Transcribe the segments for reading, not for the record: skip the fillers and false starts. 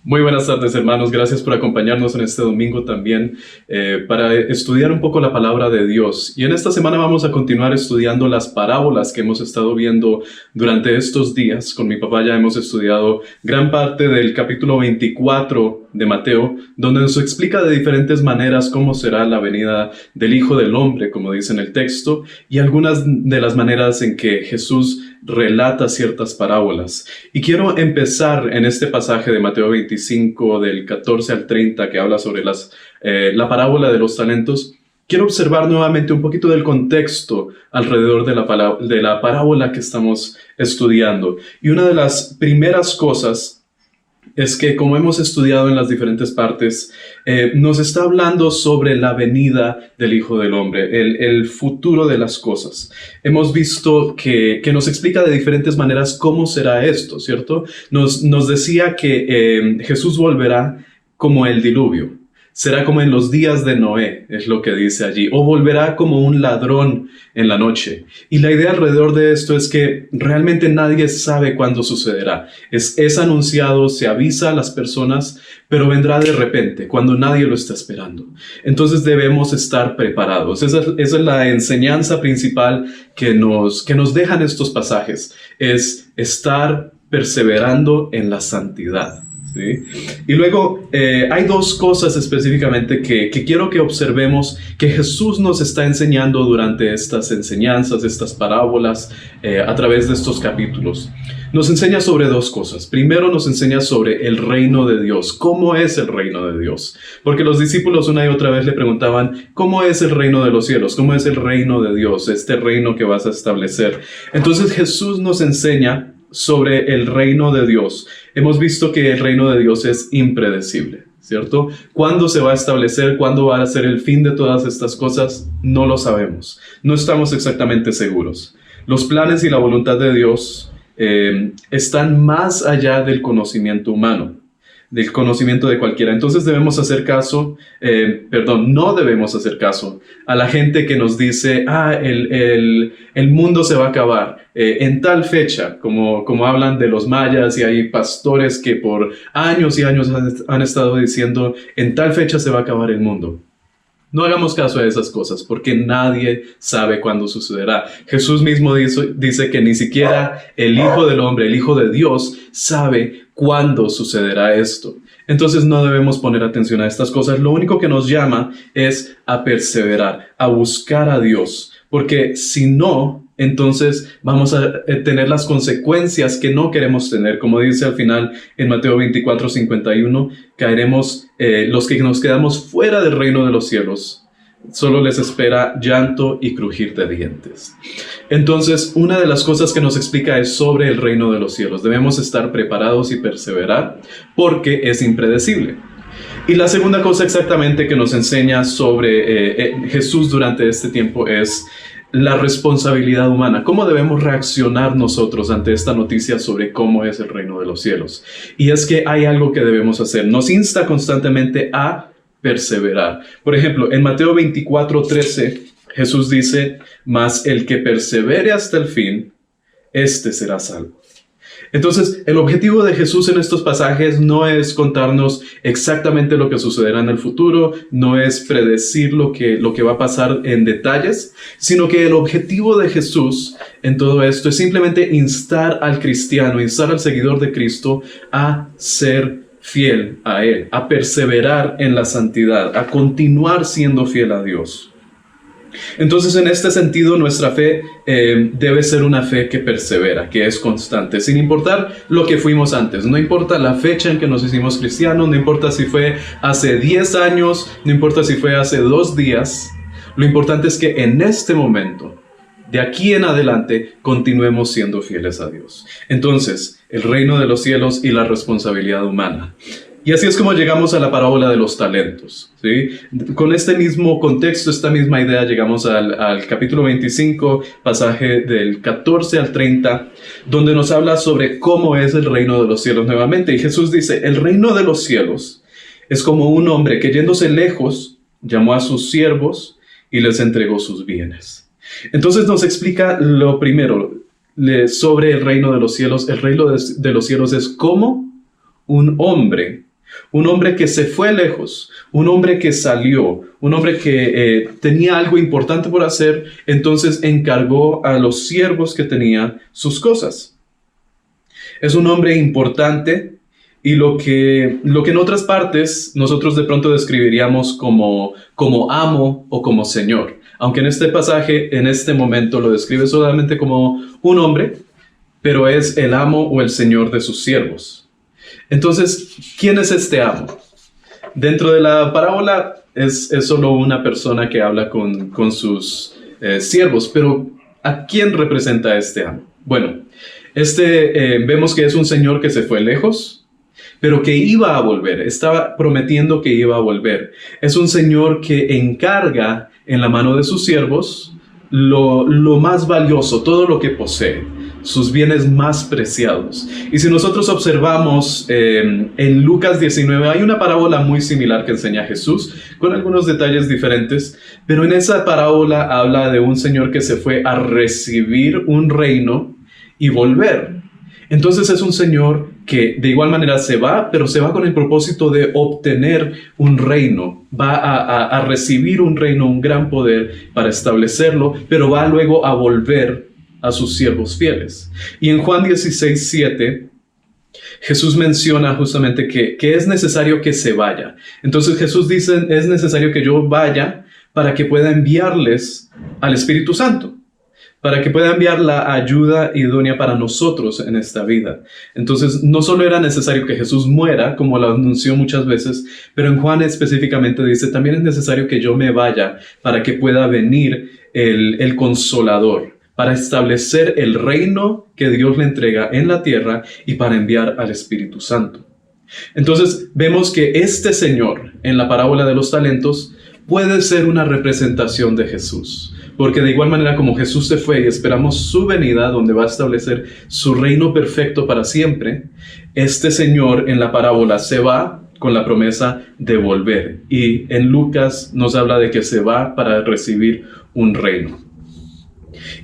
Muy buenas tardes, hermanos. Gracias por acompañarnos en este domingo también para estudiar un poco la palabra de Dios. Y en esta semana vamos a continuar estudiando las parábolas que hemos estado viendo durante estos días. Con mi papá ya hemos estudiado gran parte del capítulo 24 de Mateo, donde nos explica de diferentes maneras cómo será la venida del Hijo del Hombre, como dice en el texto, y algunas de las maneras en que Jesús relata ciertas parábolas. Y quiero empezar en este pasaje de Mateo 25, del 14 al 30, que habla sobre la parábola de los talentos. Quiero observar nuevamente un poquito del contexto alrededor de la parábola que estamos estudiando. Y una de las primeras cosas es que, como hemos estudiado en las diferentes partes, nos está hablando sobre la venida del Hijo del Hombre, el futuro de las cosas. Hemos visto que nos explica de diferentes maneras cómo será esto, ¿cierto? Nos decía que Jesús volverá como el diluvio. Será como en los días de Noé, es lo que dice allí, o volverá como un ladrón en la noche. Y la idea alrededor de esto es que realmente nadie sabe cuándo sucederá. Es anunciado, se avisa a las personas, pero vendrá de repente, cuando nadie lo está esperando. Entonces debemos estar preparados. Esa es la enseñanza principal que nos dejan estos pasajes, es estar perseverando en la santidad. ¿Sí? Y luego hay dos cosas específicamente que quiero que observemos que Jesús nos está enseñando durante estas enseñanzas, estas parábolas, a través de estos capítulos. Nos enseña sobre dos cosas. Primero nos enseña sobre el reino de Dios. ¿Cómo es el reino de Dios? Porque los discípulos una y otra vez le preguntaban, ¿cómo es el reino de los cielos? ¿Cómo es el reino de Dios? Este reino que vas a establecer. Entonces Jesús nos enseña sobre el reino de Dios. Hemos visto que el reino de Dios es impredecible, ¿cierto? ¿Cuándo se va a establecer? ¿Cuándo va a ser el fin de todas estas cosas? No lo sabemos. No estamos exactamente seguros. Los planes y la voluntad de Dios están más allá del conocimiento humano, del conocimiento de cualquiera. Entonces debemos hacer caso, no debemos hacer caso a la gente que nos dice, el mundo se va a acabar en tal fecha, como hablan de los mayas, y hay pastores que por años y años han estado diciendo, en tal fecha se va a acabar el mundo. No hagamos caso a esas cosas, porque nadie sabe cuándo sucederá. Jesús mismo dice que ni siquiera el Hijo del Hombre, el Hijo de Dios, sabe cuándo sucederá esto. Entonces no debemos poner atención a estas cosas. Lo único que nos llama es a perseverar, a buscar a Dios. Porque si no, entonces vamos a tener las consecuencias que no queremos tener. Como dice al final en Mateo 24, 51, caeremos, los que nos quedamos fuera del reino de los cielos, solo les espera llanto y crujir de dientes. Entonces, una de las cosas que nos explica es sobre el reino de los cielos. Debemos estar preparados y perseverar porque es impredecible. Y la segunda cosa exactamente que nos enseña sobre Jesús durante este tiempo es la responsabilidad humana. ¿Cómo debemos reaccionar nosotros ante esta noticia sobre cómo es el reino de los cielos? Y es que hay algo que debemos hacer. Nos insta constantemente a perseverar. Por ejemplo, en Mateo 24, 13, Jesús dice, mas el que persevere hasta el fin, éste será salvo. Entonces, el objetivo de Jesús en estos pasajes no es contarnos exactamente lo que sucederá en el futuro, no es predecir lo que va a pasar en detalles, sino que el objetivo de Jesús en todo esto es simplemente instar al cristiano, instar al seguidor de Cristo a ser fiel a Él, a perseverar en la santidad, a continuar siendo fiel a Dios. Entonces, en este sentido, nuestra fe debe ser una fe que persevera, que es constante, sin importar lo que fuimos antes. No importa la fecha en que nos hicimos cristianos, no importa si fue hace 10 años, no importa si fue hace 2 días. Lo importante es que en este momento, de aquí en adelante, continuemos siendo fieles a Dios. Entonces, el reino de los cielos y la responsabilidad humana. Y así es como llegamos a la parábola de los talentos, ¿sí? Con este mismo contexto, esta misma idea, llegamos al capítulo 25, pasaje del 14 al 30, donde nos habla sobre cómo es el reino de los cielos nuevamente. Y Jesús dice, el reino de los cielos es como un hombre que yéndose lejos, llamó a sus siervos y les entregó sus bienes. Entonces nos explica lo primero sobre el reino de los cielos. El reino de los cielos es como un hombre un hombre que se fue lejos, un hombre que salió, un hombre que tenía algo importante por hacer, entonces encargó a los siervos que tenía sus cosas. Es un hombre importante y lo que en otras partes nosotros de pronto describiríamos como amo o como señor. Aunque en este pasaje, en este momento, lo describe solamente como un hombre, pero es el amo o el señor de sus siervos. Entonces, ¿quién es este amo? Dentro de la parábola es solo una persona que habla con sus siervos, pero ¿a quién representa este amo? Bueno, vemos que es un señor que se fue lejos, pero que iba a volver, estaba prometiendo que iba a volver. Es un señor que encarga en la mano de sus siervos lo más valioso, todo lo que posee, sus bienes más preciados. Y si nosotros observamos en Lucas 19, hay una parábola muy similar que enseña Jesús, con algunos detalles diferentes, pero en esa parábola habla de un señor que se fue a recibir un reino y volver. Entonces es un señor que de igual manera se va, pero se va con el propósito de obtener un reino. Va a recibir un reino, un gran poder para establecerlo, pero va luego a volver a sus siervos fieles. Y en Juan 16:7, Jesús menciona justamente que es necesario que se vaya. Entonces Jesús dice, es necesario que yo vaya para que pueda enviarles al Espíritu Santo, para que pueda enviar la ayuda idónea para nosotros en esta vida. Entonces, no solo era necesario que Jesús muera, como lo anunció muchas veces, pero en Juan específicamente dice, también es necesario que yo me vaya para que pueda venir el Consolador, para establecer el reino que Dios le entrega en la tierra y para enviar al Espíritu Santo. Entonces, vemos que este Señor, en la parábola de los talentos, puede ser una representación de Jesús. Porque de igual manera como Jesús se fue y esperamos su venida, donde va a establecer su reino perfecto para siempre, este Señor en la parábola se va con la promesa de volver. Y en Lucas nos habla de que se va para recibir un reino.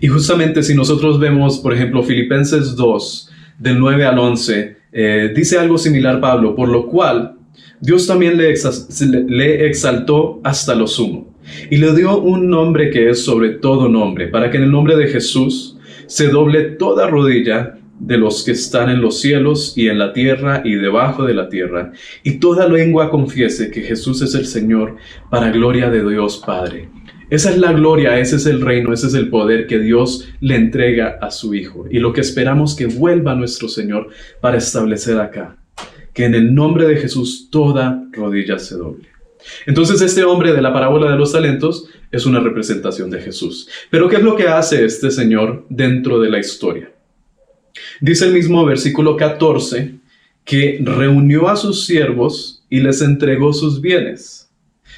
Y justamente si nosotros vemos, por ejemplo, Filipenses 2, del 9 al 11, dice algo similar Pablo, por lo cual Dios también le exaltó hasta lo sumo y le dio un nombre que es sobre todo nombre, para que en el nombre de Jesús se doble toda rodilla de los que están en los cielos y en la tierra y debajo de la tierra, y toda lengua confiese que Jesús es el Señor, para gloria de Dios Padre. Esa es la gloria, ese es el reino, ese es el poder que Dios le entrega a su Hijo, y lo que esperamos que vuelva nuestro Señor para establecer acá, que en el nombre de Jesús toda rodilla se doble. Entonces este hombre de la parábola de los talentos es una representación de Jesús. Pero ¿qué es lo que hace este Señor dentro de la historia? Dice el mismo versículo 14 que reunió a sus siervos y les entregó sus bienes,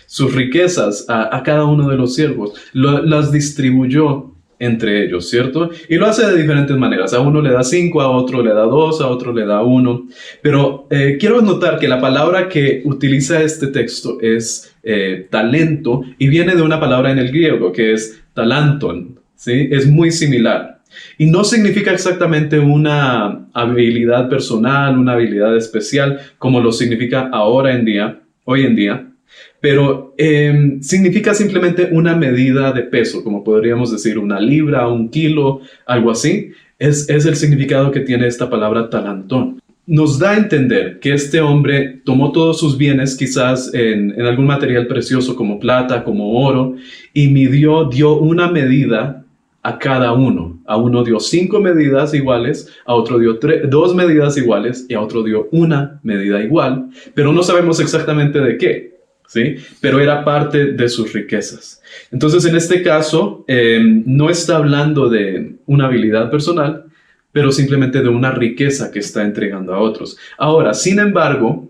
sus riquezas a cada uno de los siervos, las distribuyó entre ellos, ¿cierto? Y lo hace de diferentes maneras. A uno le da 5, a otro le da 2, a otro le da 1. Pero quiero notar que la palabra que utiliza este texto es talento y viene de una palabra en el griego que es talanton, ¿sí? Es muy similar. Y no significa exactamente una habilidad personal, una habilidad especial, como lo significa hoy en día. Pero significa simplemente una medida de peso, como podríamos decir una libra, un kilo, algo así. Es el significado que tiene esta palabra talantón. Nos da a entender que este hombre tomó todos sus bienes, quizás en algún material precioso como plata, como oro, y dio una medida a cada uno. A uno dio 5 medidas iguales, a otro dio 2 medidas iguales y a otro dio una medida igual, pero no sabemos exactamente de qué. ¿Sí? Pero era parte de sus riquezas. Entonces, en este caso, no está hablando de una habilidad personal, pero simplemente de una riqueza que está entregando a otros. Ahora, sin embargo,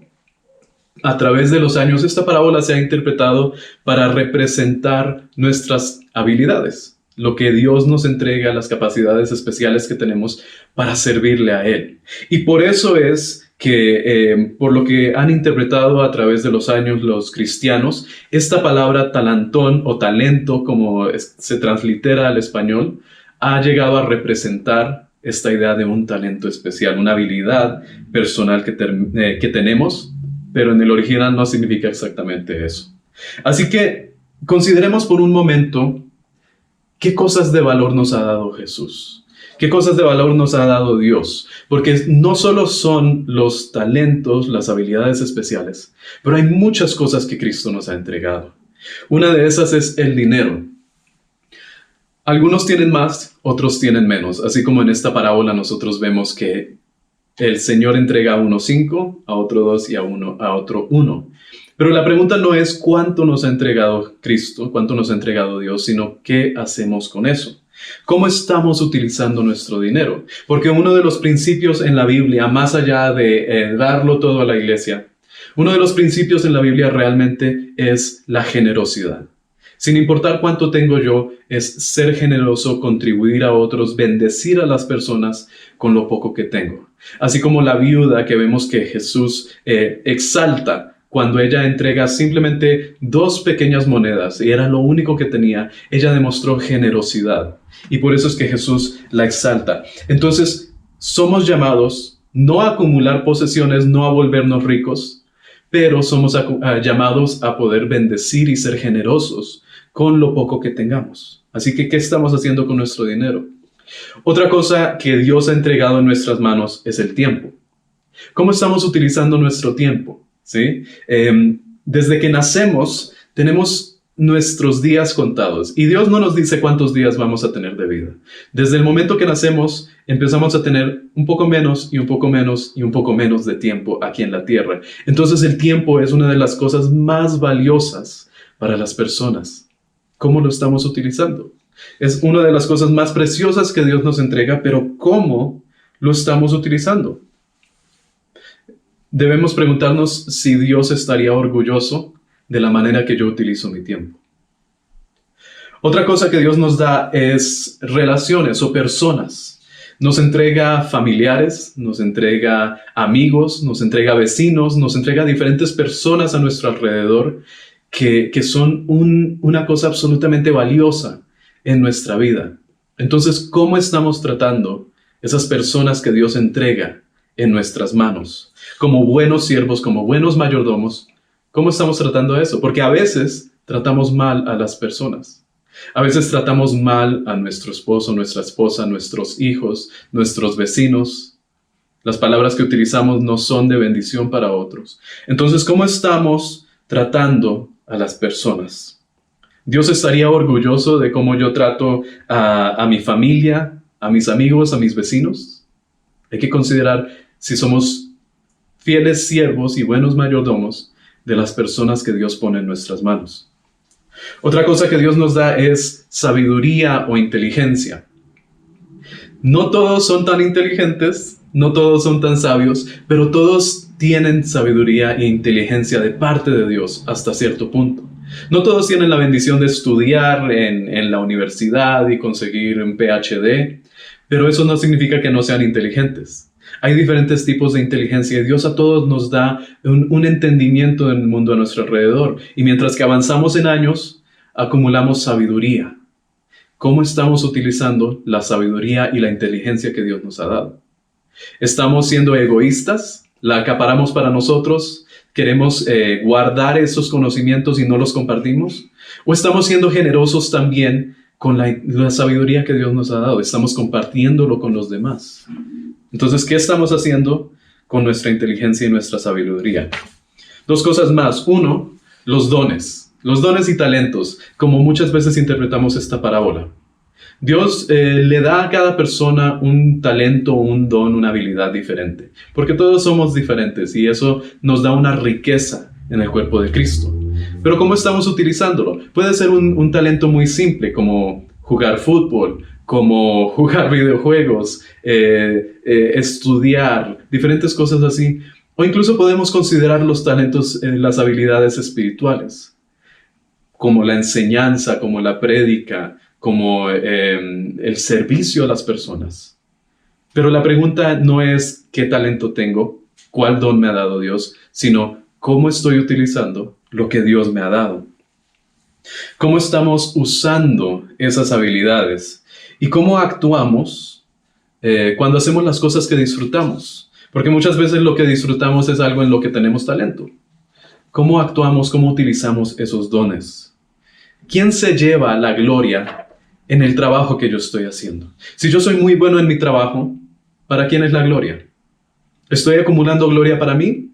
a través de los años, esta parábola se ha interpretado para representar nuestras habilidades, lo que Dios nos entrega, las capacidades especiales que tenemos para servirle a Él. Y por eso es que por lo que han interpretado a través de los años los cristianos, esta palabra talantón o talento, como se translitera al español, ha llegado a representar esta idea de un talento especial, una habilidad personal que tenemos pero en el original no significa exactamente eso. Así que consideremos por un momento qué cosas de valor nos ha dado Jesús. ¿Qué cosas de valor nos ha dado Dios? Porque no solo son los talentos, las habilidades especiales, pero hay muchas cosas que Cristo nos ha entregado. Una de esas es el dinero. Algunos tienen más, otros tienen menos. Así como en esta parábola nosotros vemos que el Señor entrega a uno 5, a otro 2 y a otro 1. Pero la pregunta no es cuánto nos ha entregado Cristo, cuánto nos ha entregado Dios, sino qué hacemos con eso. ¿Cómo estamos utilizando nuestro dinero? Porque uno de los principios en la Biblia, más allá de darlo todo a la iglesia, uno de los principios en la Biblia realmente es la generosidad. Sin importar cuánto tengo yo, es ser generoso, contribuir a otros, bendecir a las personas con lo poco que tengo. Así como la viuda que vemos que Jesús exalta cuando ella entrega simplemente 2 pequeñas monedas y era lo único que tenía, ella demostró generosidad. Y por eso es que Jesús la exalta. Entonces, somos llamados no a acumular posesiones, no a volvernos ricos, pero somos llamados a poder bendecir y ser generosos con lo poco que tengamos. Así que, ¿qué estamos haciendo con nuestro dinero? Otra cosa que Dios ha entregado en nuestras manos es el tiempo. ¿Cómo estamos utilizando nuestro tiempo? ¿Sí? Desde que nacemos, tenemos nuestros días contados. Y Dios no nos dice cuántos días vamos a tener de vida. Desde el momento que nacemos, empezamos a tener un poco menos y un poco menos y un poco menos de tiempo aquí en la tierra. Entonces el tiempo es una de las cosas más valiosas para las personas. ¿Cómo lo estamos utilizando? Es una de las cosas más preciosas que Dios nos entrega, pero ¿cómo lo estamos utilizando? Debemos preguntarnos si Dios estaría orgulloso de la manera que yo utilizo mi tiempo. Otra cosa que Dios nos da es relaciones o personas. Nos entrega familiares, nos entrega amigos, nos entrega vecinos, nos entrega diferentes personas a nuestro alrededor que son una cosa absolutamente valiosa en nuestra vida. Entonces, ¿cómo estamos tratando esas personas que Dios entrega en nuestras manos? Como buenos siervos, como buenos mayordomos, ¿cómo estamos tratando eso? Porque a veces tratamos mal a las personas. A veces tratamos mal a nuestro esposo, nuestra esposa, nuestros hijos, nuestros vecinos. Las palabras que utilizamos no son de bendición para otros. Entonces, ¿cómo estamos tratando a las personas? ¿Dios estaría orgulloso de cómo yo trato a mi familia, a mis amigos, a mis vecinos? Hay que considerar si somos fieles siervos y buenos mayordomos de las personas que Dios pone en nuestras manos. Otra cosa que Dios nos da es sabiduría o inteligencia. No todos son tan inteligentes, no todos son tan sabios, pero todos tienen sabiduría e inteligencia de parte de Dios hasta cierto punto. No todos tienen la bendición de estudiar en la universidad y conseguir un PhD, pero eso no significa que no sean inteligentes. Hay diferentes tipos de inteligencia y Dios a todos nos da un entendimiento del mundo a nuestro alrededor. Y mientras que avanzamos en años, acumulamos sabiduría. ¿Cómo estamos utilizando la sabiduría y la inteligencia que Dios nos ha dado? ¿Estamos siendo egoístas? ¿La acaparamos para nosotros? ¿Queremos guardar esos conocimientos y no los compartimos? ¿O estamos siendo generosos también con la sabiduría que Dios nos ha dado? ¿Estamos compartiéndolo con los demás? Entonces, ¿qué estamos haciendo con nuestra inteligencia y nuestra sabiduría? 2 cosas más. 1, los dones. Los dones y talentos, como muchas veces interpretamos esta parábola. Dios le da a cada persona un talento, un don, una habilidad diferente. Porque todos somos diferentes y eso nos da una riqueza en el cuerpo de Cristo. Pero ¿cómo estamos utilizándolo? Puede ser un talento muy simple, como jugar fútbol, como jugar videojuegos, estudiar, diferentes cosas así. O incluso podemos considerar los talentos, las habilidades espirituales, como la enseñanza, como la prédica, como el servicio a las personas. Pero la pregunta no es qué talento tengo, cuál don me ha dado Dios, sino cómo estoy utilizando lo que Dios me ha dado. ¿Cómo estamos usando esas habilidades? ¿Y cómo actuamos cuando hacemos las cosas que disfrutamos? Porque muchas veces lo que disfrutamos es algo en lo que tenemos talento. ¿Cómo actuamos, cómo utilizamos esos dones? ¿Quién se lleva la gloria en el trabajo que yo estoy haciendo? Si yo soy muy bueno en mi trabajo, ¿para quién es la gloria? ¿Estoy acumulando gloria para mí?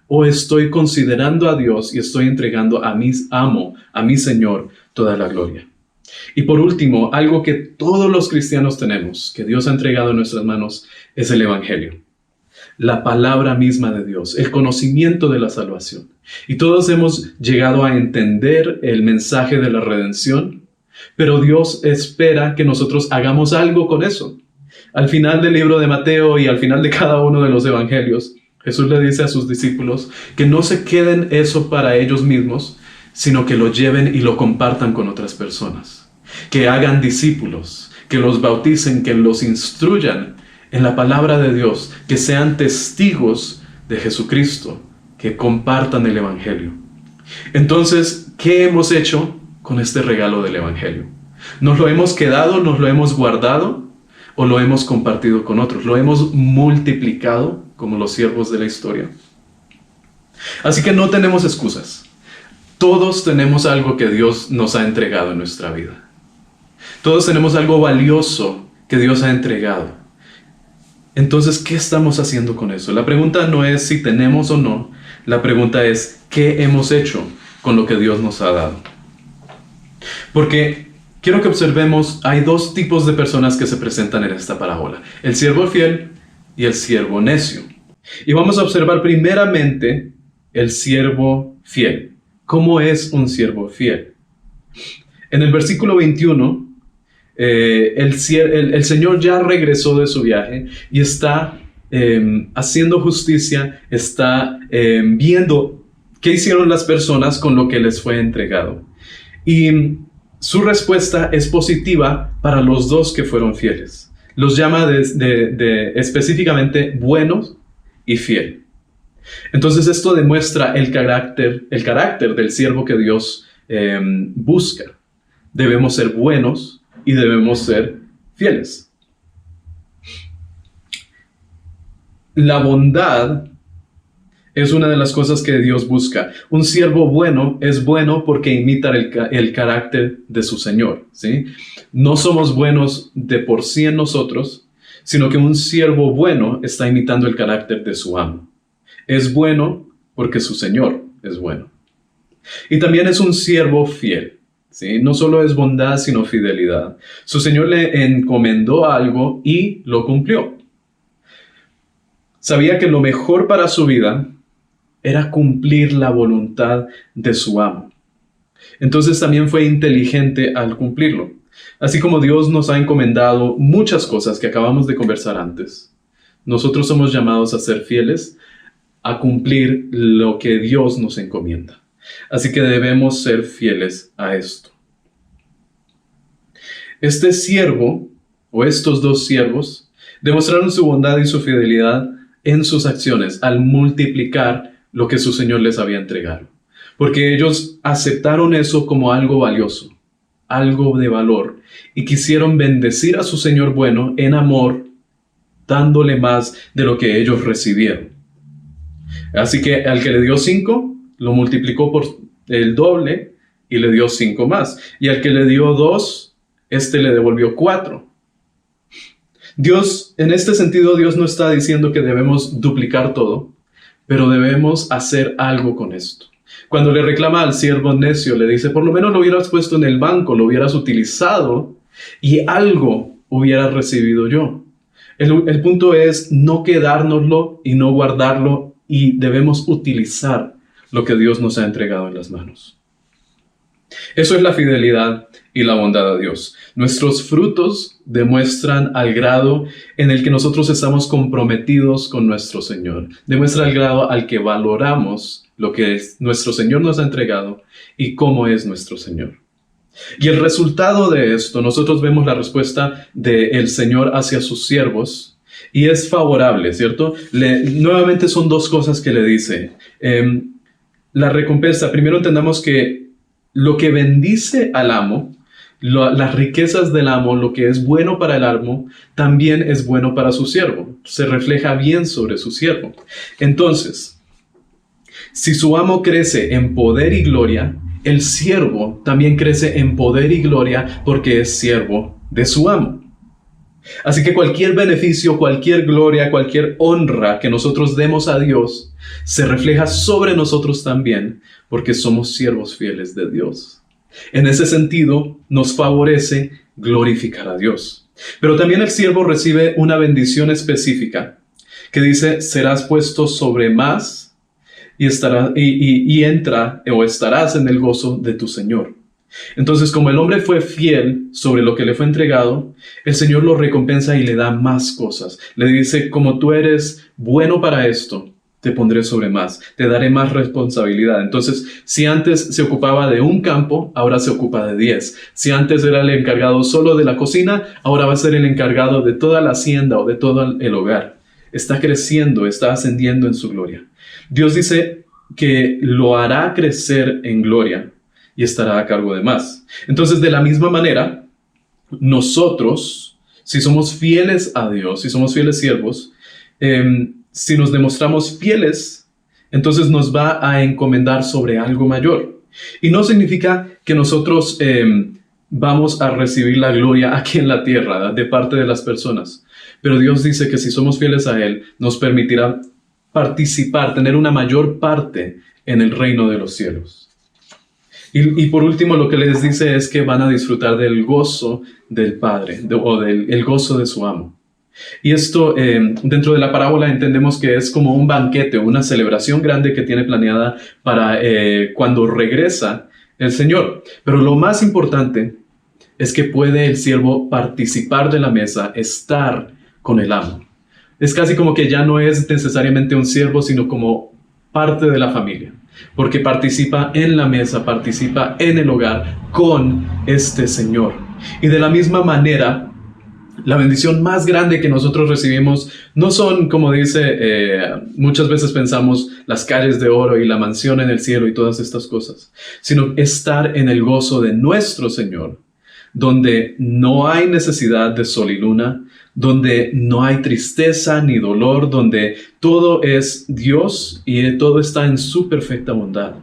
¿O estoy considerando a Dios y estoy entregando a mi amo, a mi Señor, toda la gloria? Y por último, algo que todos los cristianos tenemos, que Dios ha entregado en nuestras manos, es el Evangelio. La palabra misma de Dios, el conocimiento de la salvación. Y todos hemos llegado a entender el mensaje de la redención, pero Dios espera que nosotros hagamos algo con eso. Al final del libro de Mateo y al final de cada uno de los evangelios, Jesús le dice a sus discípulos que no se queden eso para ellos mismos, sino que lo lleven y lo compartan con otras personas. Que hagan discípulos, que los bauticen, que los instruyan en la palabra de Dios, que sean testigos de Jesucristo, que compartan el Evangelio. Entonces, ¿qué hemos hecho con este regalo del Evangelio? ¿Nos lo hemos quedado, nos lo hemos guardado o lo hemos compartido con otros? ¿Lo hemos multiplicado como los siervos de la historia? Así que no tenemos excusas. Todos tenemos algo que Dios nos ha entregado en nuestra vida. Todos tenemos algo valioso que Dios ha entregado. Entonces, ¿qué estamos haciendo con eso? La pregunta no es si tenemos o no. La pregunta es, ¿qué hemos hecho con lo que Dios nos ha dado? Porque quiero que observemos, hay dos tipos de personas que se presentan en esta parábola. El siervo fiel y el siervo necio. Y vamos a observar primeramente el siervo fiel. ¿Cómo es un siervo fiel? En el versículo 21, el Señor ya regresó de su viaje y está haciendo justicia, está viendo qué hicieron las personas con lo que les fue entregado. Y su respuesta es positiva para los dos que fueron fieles. Los llama específicamente buenos y fiel. Entonces esto demuestra el carácter del siervo que Dios busca. Debemos ser buenos y debemos ser fieles. La bondad es una de las cosas que Dios busca. Un siervo bueno es bueno porque imita el carácter de su Señor, ¿sí? No somos buenos de por sí en nosotros, sino que un siervo bueno está imitando el carácter de su amo. Es bueno porque su Señor es bueno. Y también es un siervo fiel, ¿sí? No solo es bondad, sino fidelidad. Su Señor le encomendó algo y lo cumplió. Sabía que lo mejor para su vida era cumplir la voluntad de su amo. Entonces también fue inteligente al cumplirlo. Así como Dios nos ha encomendado muchas cosas que acabamos de conversar antes, nosotros somos llamados a ser fieles, a cumplir lo que Dios nos encomienda. Así que debemos ser fieles a esto. Este siervo, o estos dos siervos, demostraron su bondad y su fidelidad en sus acciones al multiplicar lo que su Señor les había entregado. Porque ellos aceptaron eso como algo valioso, algo de valor, y quisieron bendecir a su Señor bueno en amor, dándole más de lo que ellos recibieron. Así que al que le dio 5, lo multiplicó por el doble y le dio 5 más. Y al que le dio 2, le devolvió 4. Dios, en este sentido, Dios no está diciendo que debemos duplicar todo, pero debemos hacer algo con esto. Cuando le reclama al siervo necio, le dice, por lo menos lo hubieras puesto en el banco, lo hubieras utilizado y algo hubiera recibido yo. El punto es no quedárnoslo y no guardarlo, y debemos utilizar lo que Dios nos ha entregado en las manos. Eso es la fidelidad y la bondad a Dios. Nuestros frutos demuestran al grado en el que nosotros estamos comprometidos con nuestro Señor. Demuestra el grado al que valoramos lo que nuestro Señor nos ha entregado y cómo es nuestro Señor. Y el resultado de esto, nosotros vemos la respuesta del Señor hacia sus siervos y es favorable, ¿cierto? Nuevamente son dos cosas que le dice. La recompensa, primero entendamos que lo que bendice al amo, las riquezas del amo, lo que es bueno para el amo, también es bueno para su siervo. Se refleja bien sobre su siervo. Entonces, Si su amo crece en poder y gloria, el siervo también crece en poder y gloria porque es siervo de su amo. Así que cualquier beneficio, cualquier gloria, cualquier honra que nosotros demos a Dios, se refleja sobre nosotros también porque somos siervos fieles de Dios. En ese sentido, nos favorece glorificar a Dios. Pero también el siervo recibe una bendición específica que dice, serás puesto sobre más y estarás en el gozo de tu Señor. Entonces, como el hombre fue fiel sobre lo que le fue entregado, el Señor lo recompensa y le da más cosas. Le dice, como tú eres bueno para esto, te pondré sobre más, te daré más responsabilidad. Entonces, si antes se ocupaba de un campo, ahora se ocupa de 10. Si antes era el encargado solo de la cocina, ahora va a ser el encargado de toda la hacienda o de todo el hogar. Está creciendo, está ascendiendo en su gloria. Dios dice que lo hará crecer en gloria y estará a cargo de más. Entonces, de la misma manera, nosotros, si somos fieles a Dios, si somos fieles siervos, si nos demostramos fieles, entonces nos va a encomendar sobre algo mayor. Y no significa que nosotros vamos a recibir la gloria aquí en la tierra, ¿verdad?, de parte de las personas. Pero Dios dice que si somos fieles a Él, nos permitirá participar, tener una mayor parte en el reino de los cielos. Y por último, lo que les dice es que van a disfrutar del gozo del Padre, el gozo de su amo. Y esto, dentro de la parábola, entendemos que es como un banquete, una celebración grande que tiene planeada para cuando regresa el Señor. Pero lo más importante es que puede el siervo participar de la mesa, estar con el amo. Es casi como que ya no es necesariamente un siervo, sino como parte de la familia, porque participa en la mesa, participa en el hogar con este Señor. Y de la misma manera, la bendición más grande que nosotros recibimos no son, como dice, muchas veces pensamos, las calles de oro y la mansión en el cielo y todas estas cosas, sino estar en el gozo de nuestro Señor, donde no hay necesidad de sol y luna, donde no hay tristeza ni dolor, donde todo es Dios y todo está en su perfecta bondad.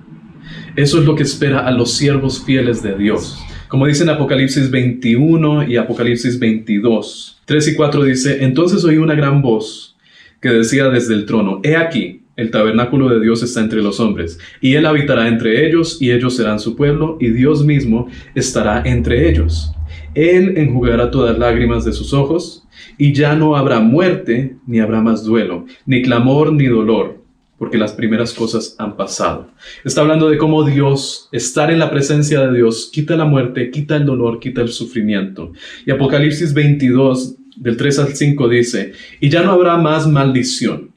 Eso es lo que espera a los siervos fieles de Dios. Como dice en Apocalipsis 21 y Apocalipsis 22, 3 y 4 dice, entonces oí una gran voz que decía desde el trono, he aquí, el tabernáculo de Dios está entre los hombres, y Él habitará entre ellos, y ellos serán su pueblo, y Dios mismo estará entre ellos. Él enjugará todas lágrimas de sus ojos, y ya no habrá muerte, ni habrá más duelo, ni clamor, ni dolor, porque las primeras cosas han pasado. Está hablando de cómo Dios, estar en la presencia de Dios, quita la muerte, quita el dolor, quita el sufrimiento. Y Apocalipsis 22, del 3 al 5 dice, y ya no habrá más maldición,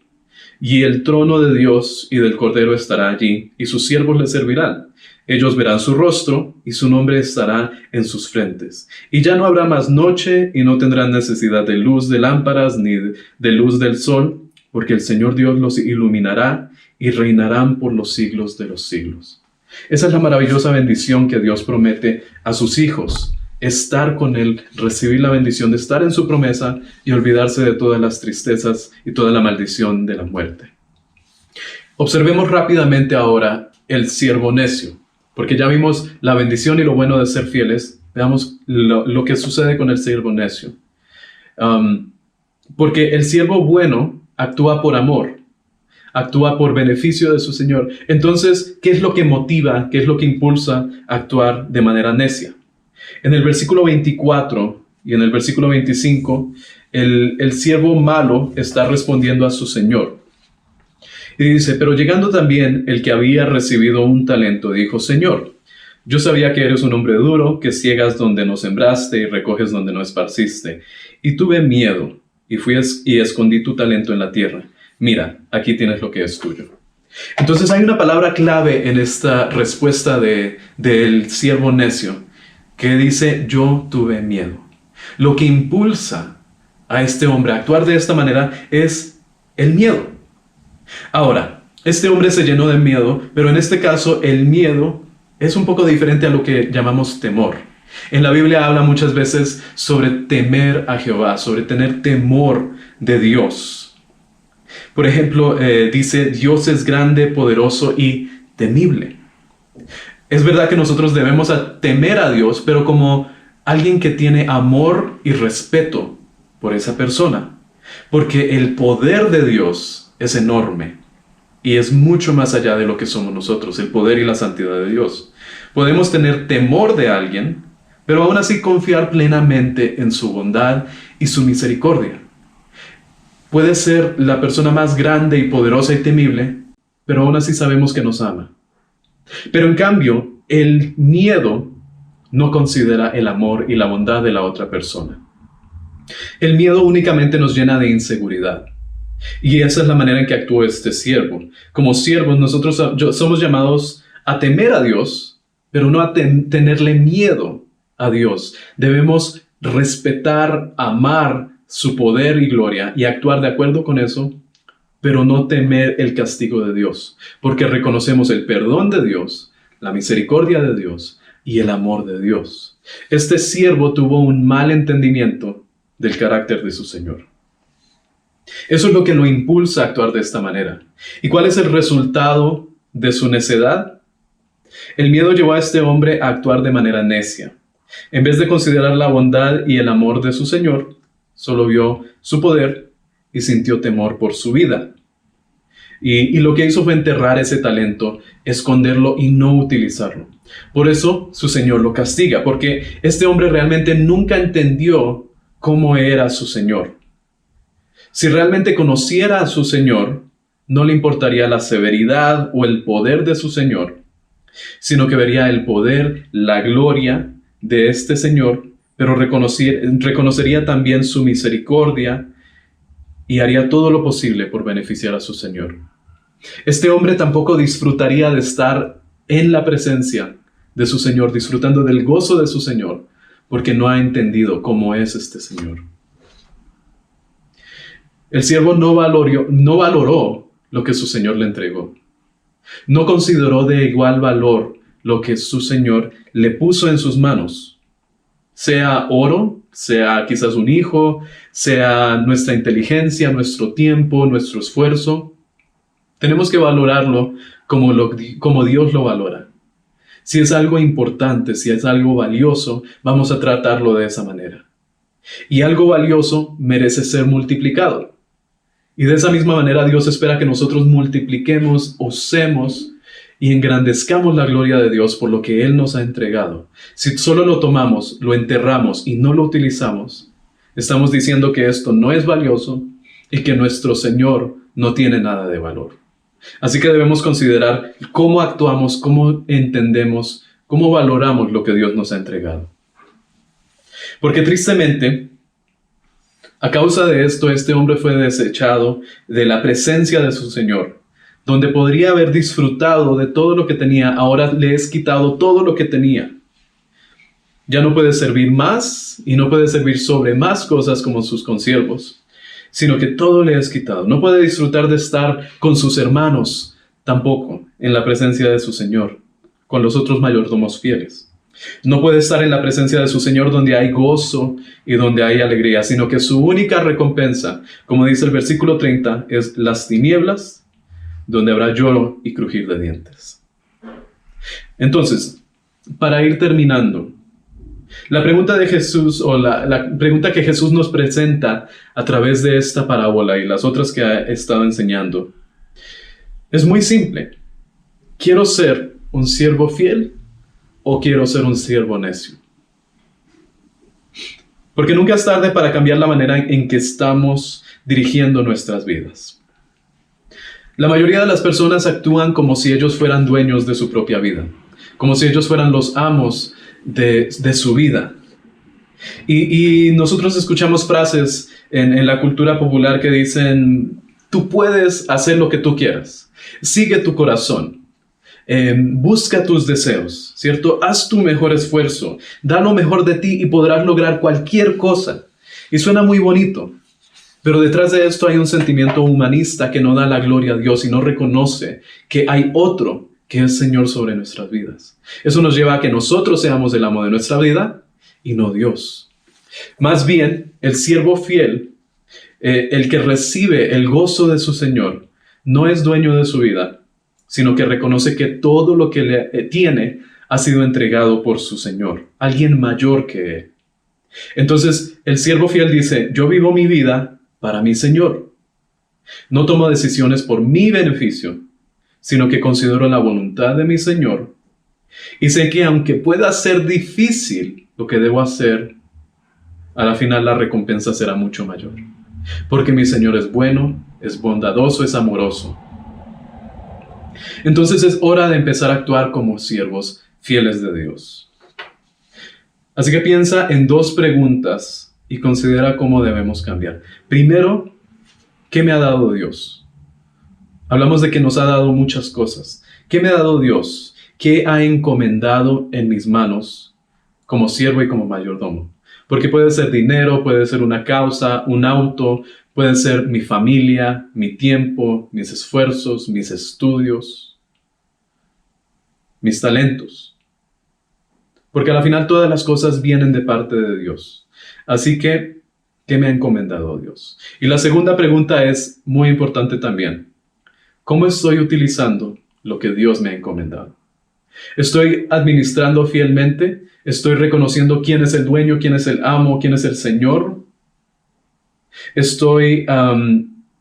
y el trono de Dios y del Cordero estará allí, y sus siervos le servirán. Ellos verán su rostro, y su nombre estará en sus frentes. Y ya no habrá más noche, y no tendrán necesidad de luz de lámparas, ni de luz del sol, porque el Señor Dios los iluminará, y reinarán por los siglos de los siglos. Esa es la maravillosa bendición que Dios promete a sus hijos. Estar con Él, recibir la bendición de estar en su promesa y olvidarse de todas las tristezas y toda la maldición de la muerte. Observemos rápidamente ahora el siervo necio, porque ya vimos la bendición y lo bueno de ser fieles. Veamos lo que sucede con el siervo necio. Porque el siervo bueno actúa por amor, actúa por beneficio de su Señor. Entonces, ¿qué es lo que motiva, qué es lo que impulsa a actuar de manera necia? En el versículo 24 y en el versículo 25, el siervo malo está respondiendo a su Señor. Y dice, pero llegando también el que había recibido un talento, dijo, Señor, yo sabía que eres un hombre duro, que ciegas donde no sembraste y recoges donde no esparciste. Y tuve miedo, y fui y escondí tu talento en la tierra. Mira, aquí tienes lo que es tuyo. Entonces hay una palabra clave en esta respuesta del siervo necio, que dice, yo tuve miedo. Lo que impulsa a este hombre a actuar de esta manera es el miedo. Ahora, este hombre se llenó de miedo, pero en este caso el miedo es un poco diferente a lo que llamamos temor. En la Biblia habla muchas veces sobre temer a Jehová, sobre tener temor de Dios. Por ejemplo, dice, Dios es grande, poderoso y temible. Es verdad que nosotros debemos temer a Dios, pero como alguien que tiene amor y respeto por esa persona. Porque el poder de Dios es enorme y es mucho más allá de lo que somos nosotros, el poder y la santidad de Dios. Podemos tener temor de alguien, pero aún así confiar plenamente en su bondad y su misericordia. Puede ser la persona más grande y poderosa y temible, pero aún así sabemos que nos ama. Pero en cambio, el miedo no considera el amor y la bondad de la otra persona. El miedo únicamente nos llena de inseguridad. Y esa es la manera en que actuó este siervo. Como siervos, nosotros somos llamados a temer a Dios, pero no a tenerle miedo a Dios. Debemos respetar, amar su poder y gloria y actuar de acuerdo con eso, pero no temer el castigo de Dios, porque reconocemos el perdón de Dios, la misericordia de Dios y el amor de Dios. Este siervo tuvo un mal entendimiento del carácter de su Señor. Eso es lo que lo impulsa a actuar de esta manera. ¿Y cuál es el resultado de su necedad? El miedo llevó a este hombre a actuar de manera necia. En vez de considerar la bondad y el amor de su Señor, solo vio su poder y sintió temor por su vida. Y lo que hizo fue enterrar ese talento, esconderlo y no utilizarlo. Por eso su Señor lo castiga, porque este hombre realmente nunca entendió cómo era su Señor. Si realmente conociera a su Señor, no le importaría la severidad o el poder de su Señor, sino que vería el poder, la gloria de este Señor, pero reconocería también su misericordia y haría todo lo posible por beneficiar a su Señor. Este hombre tampoco disfrutaría de estar en la presencia de su Señor, disfrutando del gozo de su Señor, porque no ha entendido cómo es este Señor. El siervo no valoró lo que su Señor le entregó. No consideró de igual valor lo que su Señor le puso en sus manos. Sea oro, sea quizás un hijo, sea nuestra inteligencia, nuestro tiempo, nuestro esfuerzo. Tenemos que valorarlo como Dios lo valora. Si es algo importante, si es algo valioso, vamos a tratarlo de esa manera. Y algo valioso merece ser multiplicado. Y de esa misma manera Dios espera que nosotros multipliquemos, usemos y engrandezcamos la gloria de Dios por lo que Él nos ha entregado. Si solo lo tomamos, lo enterramos y no lo utilizamos, estamos diciendo que esto no es valioso y que nuestro Señor no tiene nada de valor. Así que debemos considerar cómo actuamos, cómo entendemos, cómo valoramos lo que Dios nos ha entregado. Porque tristemente, a causa de esto, este hombre fue desechado de la presencia de su Señor. Donde podría haber disfrutado de todo lo que tenía, ahora le es quitado todo lo que tenía. Ya no puede servir más y no puede servir sobre más cosas como sus consiervos, sino que todo le es quitado. No puede disfrutar de estar con sus hermanos tampoco en la presencia de su Señor, con los otros mayordomos fieles. No puede estar en la presencia de su Señor donde hay gozo y donde hay alegría, sino que su única recompensa, como dice el versículo 30, es las tinieblas, donde habrá lloro y crujir de dientes. Entonces, para ir terminando, la pregunta de Jesús, o la pregunta que Jesús nos presenta a través de esta parábola y las otras que ha estado enseñando, es muy simple. ¿Quiero ser un siervo fiel o quiero ser un siervo necio? Porque nunca es tarde para cambiar la manera en que estamos dirigiendo nuestras vidas. La mayoría de las personas actúan como si ellos fueran dueños de su propia vida, como si ellos fueran los amos de su vida. Y nosotros escuchamos frases en la cultura popular que dicen: tú puedes hacer lo que tú quieras, sigue tu corazón, busca tus deseos, ¿cierto? Haz tu mejor esfuerzo, da lo mejor de ti y podrás lograr cualquier cosa. Y suena muy bonito, pero detrás de esto hay un sentimiento humanista que no da la gloria a Dios y no reconoce que hay otro que es Señor sobre nuestras vidas. Eso nos lleva a que nosotros seamos el amo de nuestra vida y no Dios. Más bien, el siervo fiel El que recibe el gozo de su Señor no es dueño de su vida, sino que reconoce que todo lo que tiene ha sido entregado por su Señor, alguien mayor que él. Entonces, el siervo fiel dice, yo vivo mi vida para mi Señor. No tomo decisiones por mi beneficio, sino que considero la voluntad de mi Señor. Y sé que aunque pueda ser difícil lo que debo hacer, a la final la recompensa será mucho mayor. Porque mi Señor es bueno, es bondadoso, es amoroso. Entonces es hora de empezar a actuar como siervos fieles de Dios. Así que piensa en 2 preguntas y considera cómo debemos cambiar. Primero, ¿qué me ha dado Dios? Hablamos de que nos ha dado muchas cosas. ¿Qué me ha dado Dios? ¿Qué ha encomendado en mis manos como siervo y como mayordomo? Porque puede ser dinero, puede ser una causa, un auto, puede ser mi familia, mi tiempo, mis esfuerzos, mis estudios, mis talentos. Porque al final todas las cosas vienen de parte de Dios. Así que, ¿qué me ha encomendado Dios? Y la segunda pregunta es muy importante también. ¿Cómo estoy utilizando lo que Dios me ha encomendado? ¿Estoy administrando fielmente? ¿Estoy reconociendo quién es el dueño, quién es el amo, quién es el Señor? ¿Estoy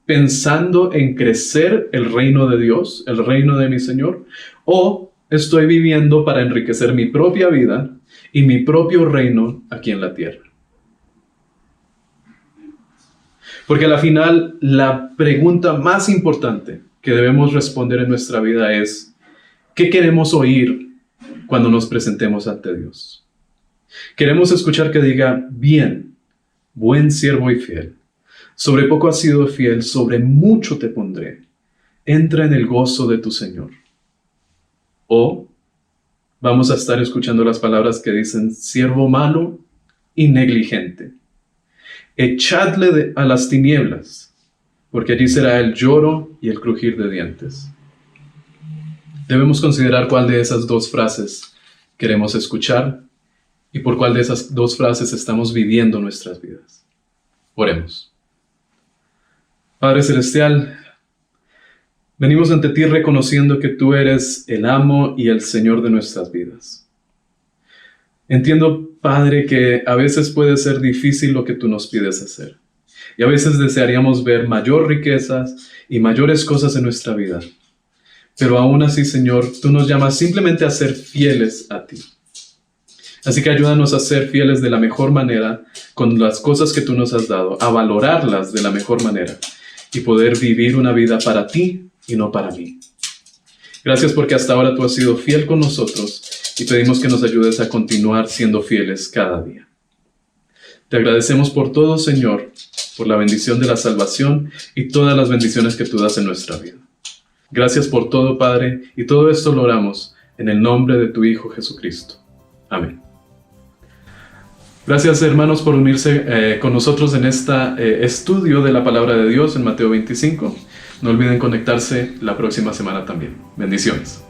pensando en crecer el reino de Dios, el reino de mi Señor? ¿O estoy viviendo para enriquecer mi propia vida y mi propio reino aquí en la tierra? Porque al final, la pregunta más importante que debemos responder en nuestra vida es, ¿qué queremos oír cuando nos presentemos ante Dios? Queremos escuchar que diga, bien, buen siervo y fiel. Sobre poco has sido fiel, sobre mucho te pondré. Entra en el gozo de tu Señor. O vamos a estar escuchando las palabras que dicen, siervo malo y negligente. Echadle a las tinieblas, porque allí será el lloro y el crujir de dientes. Debemos considerar cuál de esas 2 frases queremos escuchar y por cuál de esas 2 frases estamos viviendo nuestras vidas. Oremos. Padre Celestial, venimos ante ti reconociendo que tú eres el amo y el Señor de nuestras vidas. Entiendo, Padre, que a veces puede ser difícil lo que tú nos pides hacer. Y a veces desearíamos ver mayor riquezas y mayores cosas en nuestra vida. Pero aún así, Señor, tú nos llamas simplemente a ser fieles a ti. Así que ayúdanos a ser fieles de la mejor manera con las cosas que tú nos has dado, a valorarlas de la mejor manera y poder vivir una vida para ti y no para mí. Gracias porque hasta ahora tú has sido fiel con nosotros y pedimos que nos ayudes a continuar siendo fieles cada día. Te agradecemos por todo, Señor, por la bendición de la salvación y todas las bendiciones que tú das en nuestra vida. Gracias por todo, Padre, y todo esto lo oramos en el nombre de tu Hijo Jesucristo. Amén. Gracias, hermanos, por unirse con nosotros en este estudio de la Palabra de Dios en Mateo 25. No olviden conectarse la próxima semana también. Bendiciones.